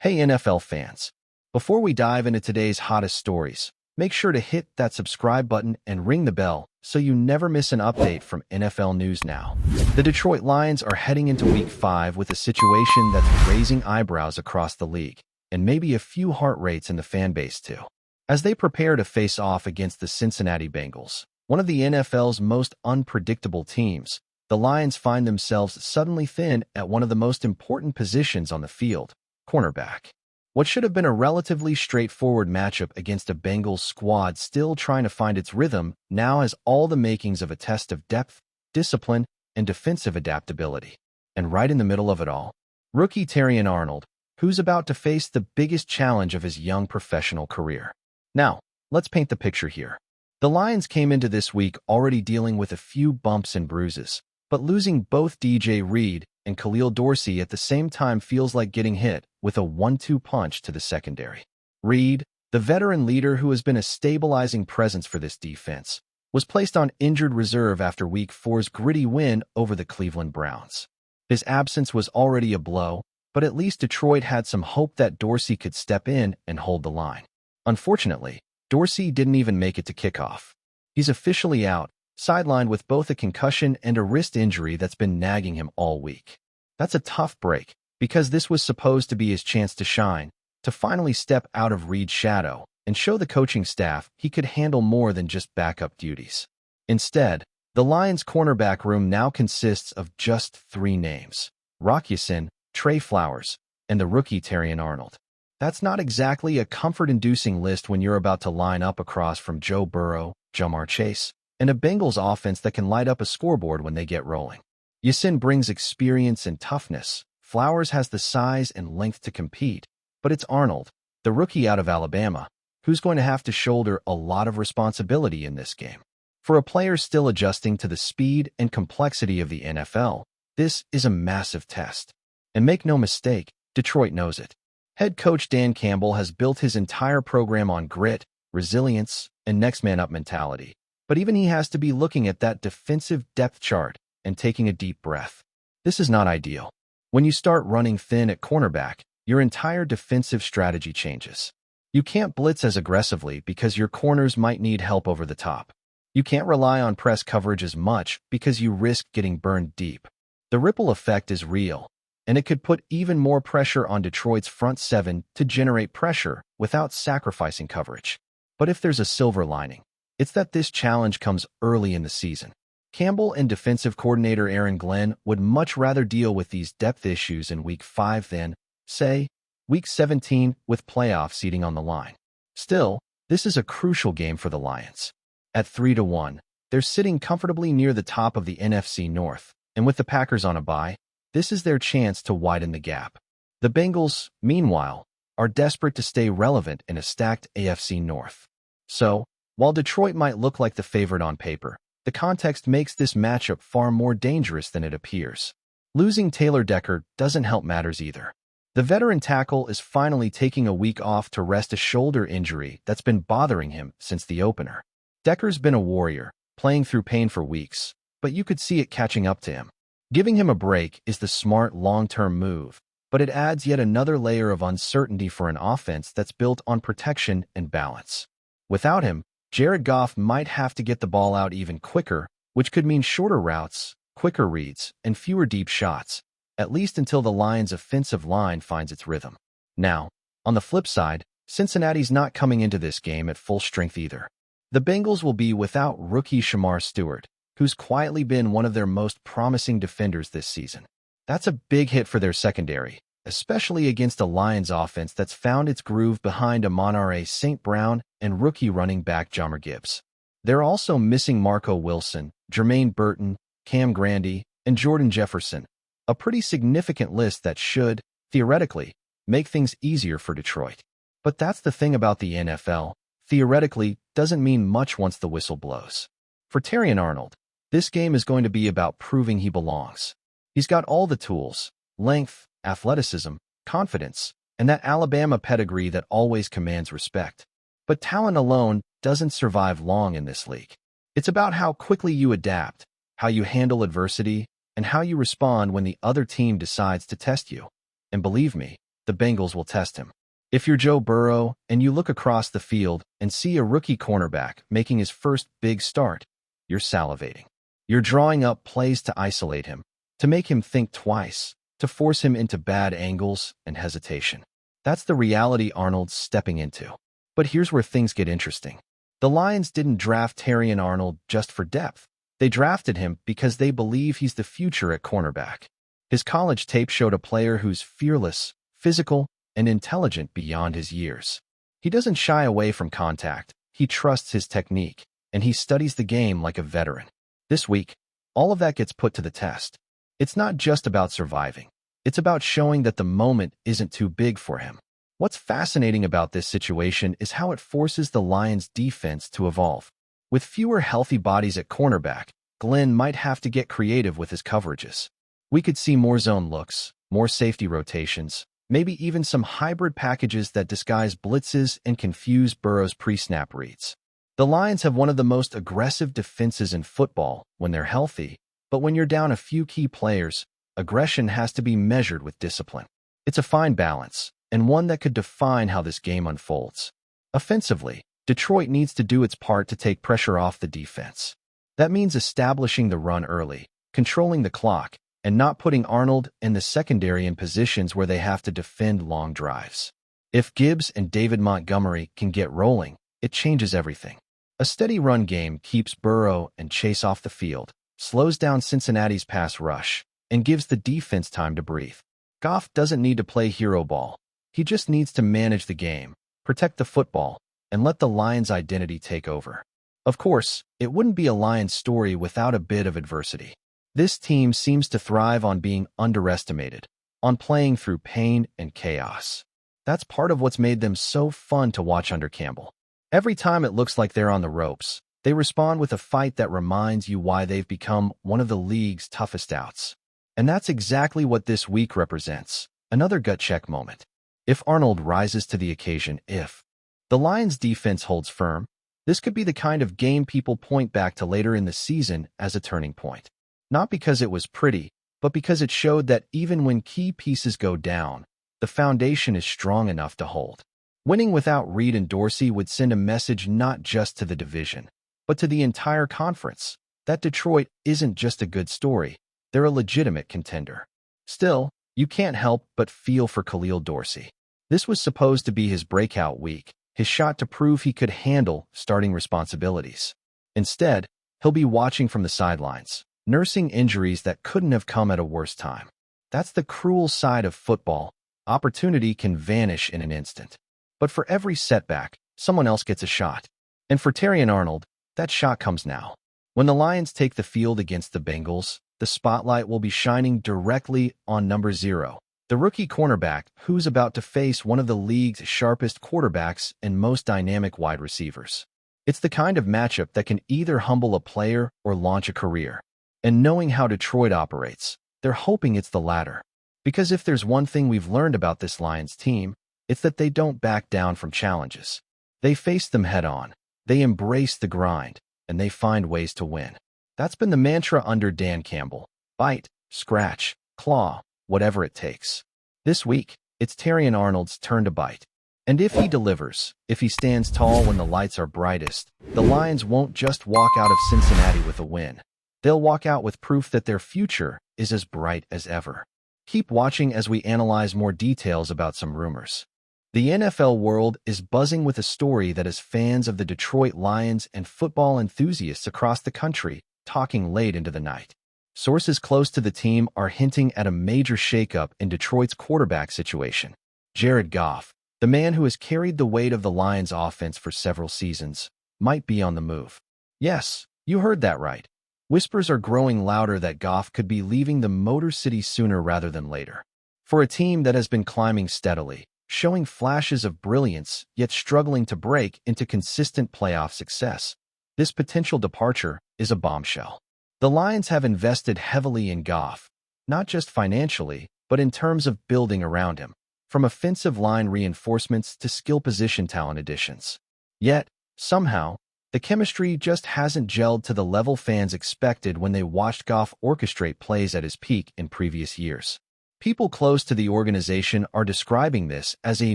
Hey NFL fans, before we dive into today's hottest stories, make sure to hit that subscribe button and ring the bell so you never miss an update from NFL News Now. The Detroit Lions are heading into Week 5 with a situation that's raising eyebrows across the league, and maybe a few heart rates in the fan base too. As they prepare to face off against the Cincinnati Bengals, one of the NFL's most unpredictable teams, the Lions find themselves suddenly thin at one of the most important positions on the field, cornerback. What should have been a relatively straightforward matchup against a Bengals squad still trying to find its rhythm now has all the makings of a test of depth, discipline, and defensive adaptability. And right in the middle of it all, rookie Terrion Arnold, who's about to face the biggest challenge of his young professional career. Now, let's paint the picture here. The Lions came into this week already dealing with a few bumps and bruises, but losing both DJ Reed and Khalil Dorsey at the same time feels like getting hit with a 1-2 punch to the secondary. Reed, the veteran leader who has been a stabilizing presence for this defense, was placed on injured reserve after Week 4's gritty win over the Cleveland Browns. His absence was already a blow, but at least Detroit had some hope that Dorsey could step in and hold the line. Unfortunately, Dorsey didn't even make it to kickoff. He's officially out, sidelined with both a concussion and a wrist injury that's been nagging him all week. That's a tough break, because this was supposed to be his chance to shine, to finally step out of Reed's shadow and show the coaching staff he could handle more than just backup duties. Instead, the Lions' cornerback room now consists of just 3 names: Rock Ya-Sin, Trey Flowers, and the rookie Terrion Arnold. That's not exactly a comfort-inducing list when you're about to line up across from Joe Burrow, Ja'Marr Chase, and a Bengals offense that can light up a scoreboard when they get rolling. Ya-Sin brings experience and toughness. Flowers has the size and length to compete, but it's Arnold, the rookie out of Alabama, who's going to have to shoulder a lot of responsibility in this game. For a player still adjusting to the speed and complexity of the NFL, this is a massive test. And make no mistake, Detroit knows it. Head coach Dan Campbell has built his entire program on grit, resilience, and next-man-up mentality. But even he has to be looking at that defensive depth chart and taking a deep breath. This is not ideal. When you start running thin at cornerback, your entire defensive strategy changes. You can't blitz as aggressively because your corners might need help over the top. You can't rely on press coverage as much because you risk getting burned deep. The ripple effect is real, and it could put even more pressure on Detroit's front 7 to generate pressure without sacrificing coverage. But if there's a silver lining, it's that this challenge comes early in the season. Campbell and defensive coordinator Aaron Glenn would much rather deal with these depth issues in Week 5 than, say, Week 17 with playoff seeding on the line. Still, this is a crucial game for the Lions. At 3-1, they're sitting comfortably near the top of the NFC North, and with the Packers on a bye, this is their chance to widen the gap. The Bengals, meanwhile, are desperate to stay relevant in a stacked AFC North. So, while Detroit might look like the favorite on paper, the context makes this matchup far more dangerous than it appears. Losing Taylor Decker doesn't help matters either. The veteran tackle is finally taking a week off to rest a shoulder injury that's been bothering him since the opener. Decker's been a warrior, playing through pain for weeks, but you could see it catching up to him. Giving him a break is the smart long-term move, but it adds yet another layer of uncertainty for an offense that's built on protection and balance. Without him, Jared Goff might have to get the ball out even quicker, which could mean shorter routes, quicker reads, and fewer deep shots, at least until the Lions' offensive line finds its rhythm. Now, on the flip side, Cincinnati's not coming into this game at full strength either. The Bengals will be without rookie Shamar Stewart, who's quietly been one of their most promising defenders this season. That's a big hit for their secondary, especially against a Lions offense that's found its groove behind Amon-Ra St. Brown and rookie running back Jahmyr Gibbs. They're also missing Marco Wilson, Jermaine Burton, Cam Grandy, and Jordan Jefferson, a pretty significant list that should, theoretically, make things easier for Detroit. But that's the thing about the NFL. Theoretically doesn't mean much once the whistle blows. For Terrion Arnold, this game is going to be about proving he belongs. He's got all the tools: length, athleticism, confidence, and that Alabama pedigree that always commands respect. But talent alone doesn't survive long in this league. It's about how quickly you adapt, how you handle adversity, and how you respond when the other team decides to test you. And believe me, the Bengals will test him. If you're Joe Burrow and you look across the field and see a rookie cornerback making his first big start, you're salivating. You're drawing up plays to isolate him, to make him think twice, to force him into bad angles and hesitation. That's the reality Arnold's stepping into. But here's where things get interesting. The Lions didn't draft Terrion Arnold just for depth. They drafted him because they believe he's the future at cornerback. His college tape showed a player who's fearless, physical, and intelligent beyond his years. He doesn't shy away from contact, he trusts his technique, and he studies the game like a veteran. This week, all of that gets put to the test. It's not just about surviving. It's about showing that the moment isn't too big for him. What's fascinating about this situation is how it forces the Lions' defense to evolve. With fewer healthy bodies at cornerback, Glenn might have to get creative with his coverages. We could see more zone looks, more safety rotations, maybe even some hybrid packages that disguise blitzes and confuse Burrow's pre-snap reads. The Lions have one of the most aggressive defenses in football when they're healthy, but when you're down a few key players, aggression has to be measured with discipline. It's a fine balance, and one that could define how this game unfolds. Offensively, Detroit needs to do its part to take pressure off the defense. That means establishing the run early, controlling the clock, and not putting Arnold and the secondary in positions where they have to defend long drives. If Gibbs and David Montgomery can get rolling, it changes everything. A steady run game keeps Burrow and Chase off the field, slows down Cincinnati's pass rush, and gives the defense time to breathe. Goff doesn't need to play hero ball. He just needs to manage the game, protect the football, and let the Lions' identity take over. Of course, it wouldn't be a Lions story without a bit of adversity. This team seems to thrive on being underestimated, on playing through pain and chaos. That's part of what's made them so fun to watch under Campbell. Every time it looks like they're on the ropes, they respond with a fight that reminds you why they've become one of the league's toughest outs. And that's exactly what this week represents, another gut check moment. If Arnold rises to the occasion, if the Lions' defense holds firm, this could be the kind of game people point back to later in the season as a turning point. Not because it was pretty, but because it showed that even when key pieces go down, the foundation is strong enough to hold. Winning without Reed and Dorsey would send a message not just to the division, but to the entire conference, that Detroit isn't just a good story, they're a legitimate contender. Still, you can't help but feel for Khalil Dorsey. This was supposed to be his breakout week, his shot to prove he could handle starting responsibilities. Instead, he'll be watching from the sidelines, nursing injuries that couldn't have come at a worse time. That's the cruel side of football. Opportunity can vanish in an instant. But for every setback, someone else gets a shot. And for Terrion Arnold, that shot comes now. When the Lions take the field against the Bengals, the spotlight will be shining directly on number 0, the rookie cornerback who's about to face one of the league's sharpest quarterbacks and most dynamic wide receivers. It's the kind of matchup that can either humble a player or launch a career. And knowing how Detroit operates, they're hoping it's the latter. Because if there's one thing we've learned about this Lions team, it's that they don't back down from challenges. They face them head-on, they embrace the grind, and they find ways to win. That's been the mantra under Dan Campbell. Bite, scratch, claw, whatever it takes. This week, it's Terrion Arnold's turn to bite. And if he delivers, if he stands tall when the lights are brightest, the Lions won't just walk out of Cincinnati with a win. They'll walk out with proof that their future is as bright as ever. Keep watching as we analyze more details about some rumors. The NFL world is buzzing with a story that has fans of the Detroit Lions and football enthusiasts across the country talking late into the night. Sources close to the team are hinting at a major shakeup in Detroit's quarterback situation. Jared Goff, the man who has carried the weight of the Lions' offense for several seasons, might be on the move. Yes, you heard that right. Whispers are growing louder that Goff could be leaving the Motor City sooner rather than later. For a team that has been climbing steadily, showing flashes of brilliance yet struggling to break into consistent playoff success, this potential departure is a bombshell. The Lions have invested heavily in Goff, not just financially, but in terms of building around him, from offensive line reinforcements to skill position talent additions. Yet, somehow, the chemistry just hasn't gelled to the level fans expected when they watched Goff orchestrate plays at his peak in previous years. People close to the organization are describing this as a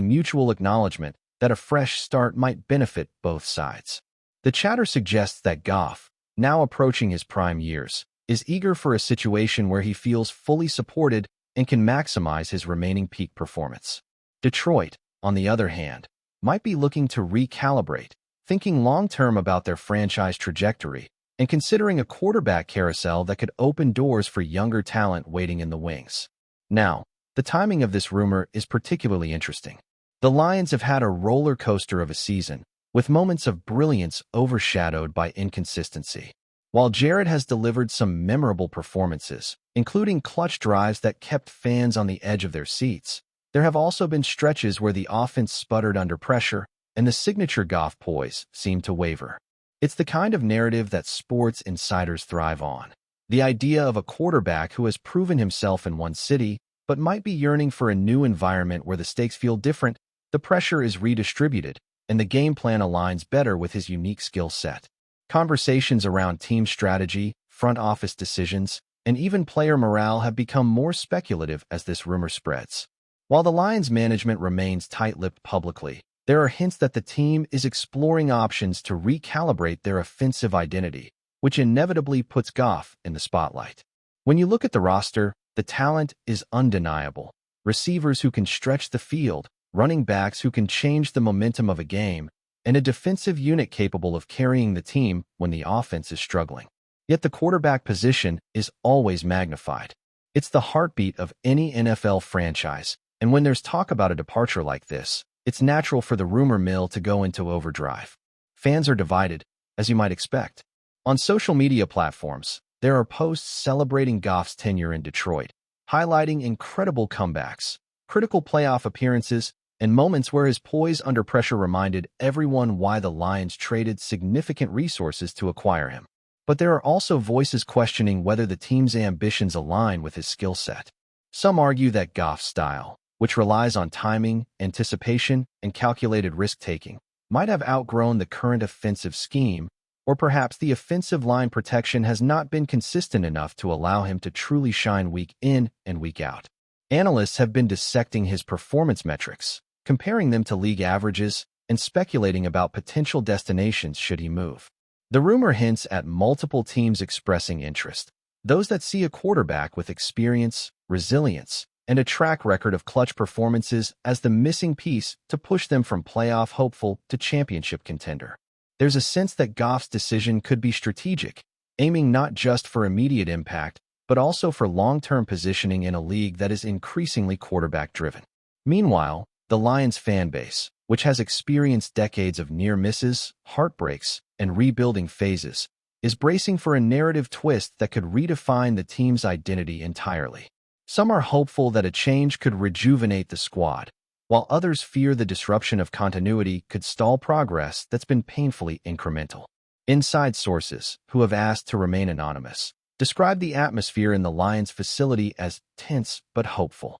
mutual acknowledgement that a fresh start might benefit both sides. The chatter suggests that Goff, now approaching his prime years, is eager for a situation where he feels fully supported and can maximize his remaining peak performance. Detroit, on the other hand, might be looking to recalibrate, thinking long-term about their franchise trajectory and considering a quarterback carousel that could open doors for younger talent waiting in the wings. Now, the timing of this rumor is particularly interesting. The Lions have had a roller coaster of a season, with moments of brilliance overshadowed by inconsistency. While Jared has delivered some memorable performances, including clutch drives that kept fans on the edge of their seats, there have also been stretches where the offense sputtered under pressure and the signature Goff poise seemed to waver. It's the kind of narrative that sports insiders thrive on. The idea of a quarterback who has proven himself in one city but might be yearning for a new environment where the stakes feel different, the pressure is redistributed, and the game plan aligns better with his unique skill set. Conversations around team strategy, front office decisions, and even player morale have become more speculative as this rumor spreads. While the Lions management remains tight-lipped publicly, there are hints that the team is exploring options to recalibrate their offensive identity, which inevitably puts Goff in the spotlight. When you look at the roster, the talent is undeniable. Receivers who can stretch the field, running backs who can change the momentum of a game, and a defensive unit capable of carrying the team when the offense is struggling. Yet the quarterback position is always magnified. It's the heartbeat of any NFL franchise, and when there's talk about a departure like this, it's natural for the rumor mill to go into overdrive. Fans are divided, as you might expect. On social media platforms, there are posts celebrating Goff's tenure in Detroit, highlighting incredible comebacks, critical playoff appearances, and moments where his poise under pressure reminded everyone why the Lions traded significant resources to acquire him. But there are also voices questioning whether the team's ambitions align with his skill set. Some argue that Goff's style, which relies on timing, anticipation, and calculated risk-taking, might have outgrown the current offensive scheme, or perhaps the offensive line protection has not been consistent enough to allow him to truly shine week in and week out. Analysts have been dissecting his performance metrics, comparing them to league averages, and speculating about potential destinations should he move. The rumor hints at multiple teams expressing interest, those that see a quarterback with experience, resilience, and a track record of clutch performances as the missing piece to push them from playoff hopeful to championship contender. There's a sense that Goff's decision could be strategic, aiming not just for immediate impact, but also for long-term positioning in a league that is increasingly quarterback-driven. Meanwhile, the Lions fan base, which has experienced decades of near misses, heartbreaks, and rebuilding phases, is bracing for a narrative twist that could redefine the team's identity entirely. Some are hopeful that a change could rejuvenate the squad, while others fear the disruption of continuity could stall progress that's been painfully incremental. Inside sources, who have asked to remain anonymous, describe the atmosphere in the Lions facility as tense but hopeful.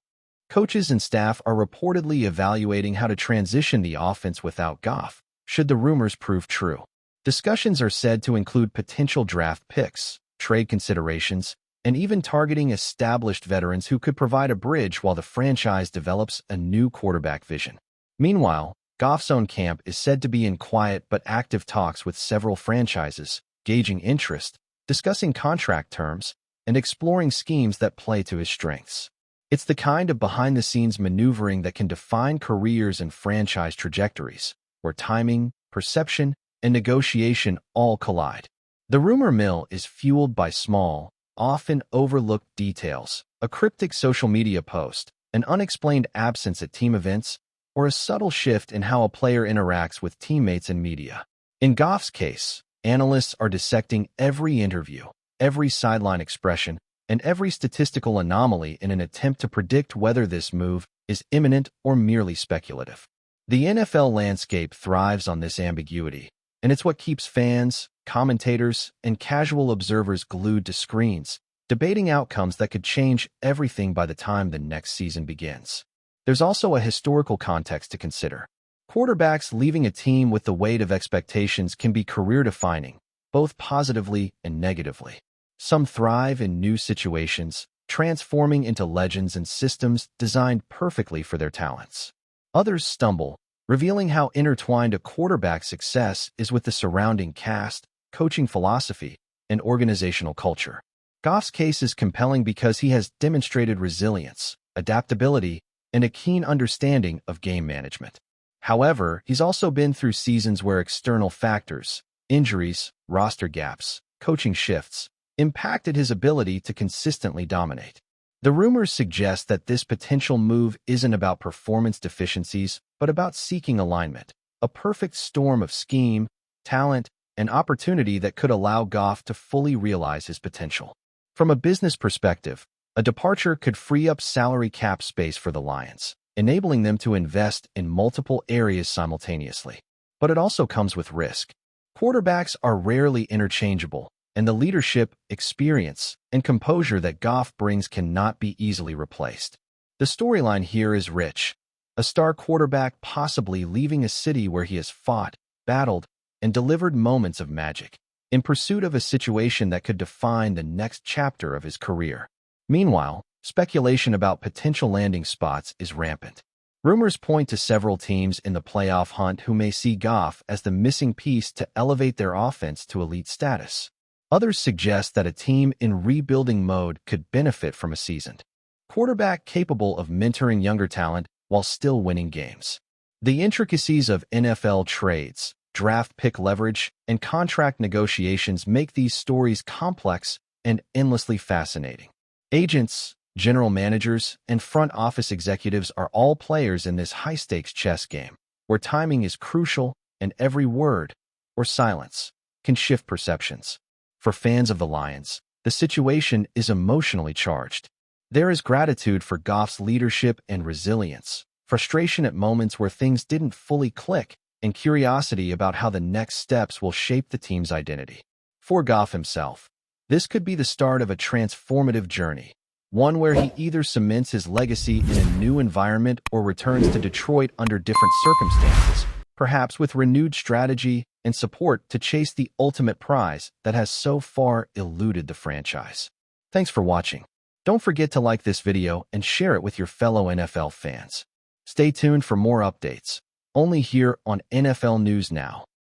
Coaches and staff are reportedly evaluating how to transition the offense without Goff, should the rumors prove true. Discussions are said to include potential draft picks, trade considerations, and even targeting established veterans who could provide a bridge while the franchise develops a new quarterback vision. Meanwhile, Goff's own camp is said to be in quiet but active talks with several franchises, gauging interest, discussing contract terms, and exploring schemes that play to his strengths. It's the kind of behind-the-scenes maneuvering that can define careers and franchise trajectories, where timing, perception, and negotiation all collide. The rumor mill is fueled by small, often overlooked details, a cryptic social media post, an unexplained absence at team events, or a subtle shift in how a player interacts with teammates and media. In Goff's case, analysts are dissecting every interview, every sideline expression, and every statistical anomaly in an attempt to predict whether this move is imminent or merely speculative. The NFL landscape thrives on this ambiguity, and it's what keeps fans, commentators, and casual observers glued to screens, debating outcomes that could change everything by the time the next season begins. There's also a historical context to consider. Quarterbacks leaving a team with the weight of expectations can be career-defining, both positively and negatively. Some thrive in new situations, transforming into legends and systems designed perfectly for their talents. Others stumble, revealing how intertwined a quarterback's success is with the surrounding cast, coaching philosophy, and organizational culture. Goff's case is compelling because he has demonstrated resilience, adaptability, and a keen understanding of game management. However, he's also been through seasons where external factors, injuries, roster gaps, coaching shifts, impacted his ability to consistently dominate. The rumors suggest that this potential move isn't about performance deficiencies, but about seeking alignment, a perfect storm of scheme, talent, and opportunity that could allow Goff to fully realize his potential. From a business perspective, a departure could free up salary cap space for the Lions, enabling them to invest in multiple areas simultaneously. But it also comes with risk. Quarterbacks are rarely interchangeable, and the leadership, experience, and composure that Goff brings cannot be easily replaced. The storyline here is rich. A star quarterback possibly leaving a city where he has fought, battled, and delivered moments of magic, in pursuit of a situation that could define the next chapter of his career. Meanwhile, speculation about potential landing spots is rampant. Rumors point to several teams in the playoff hunt who may see Goff as the missing piece to elevate their offense to elite status. Others suggest that a team in rebuilding mode could benefit from a seasoned quarterback capable of mentoring younger talent while still winning games. The intricacies of NFL trades, draft pick leverage, and contract negotiations make these stories complex and endlessly fascinating. Agents, general managers, and front office executives are all players in this high-stakes chess game, where timing is crucial and every word, or silence, can shift perceptions. For fans of the Lions, the situation is emotionally charged. There is gratitude for Goff's leadership and resilience, frustration at moments where things didn't fully click, and curiosity about how the next steps will shape the team's identity. For Goff himself, this could be the start of a transformative journey, one where he either cements his legacy in a new environment or returns to Detroit under different circumstances, perhaps with renewed strategy and support to chase the ultimate prize that has so far eluded the franchise. Thanks for watching. Don't forget to like this video and share it with your fellow NFL fans. Stay tuned for more updates, only here on NFL News Now.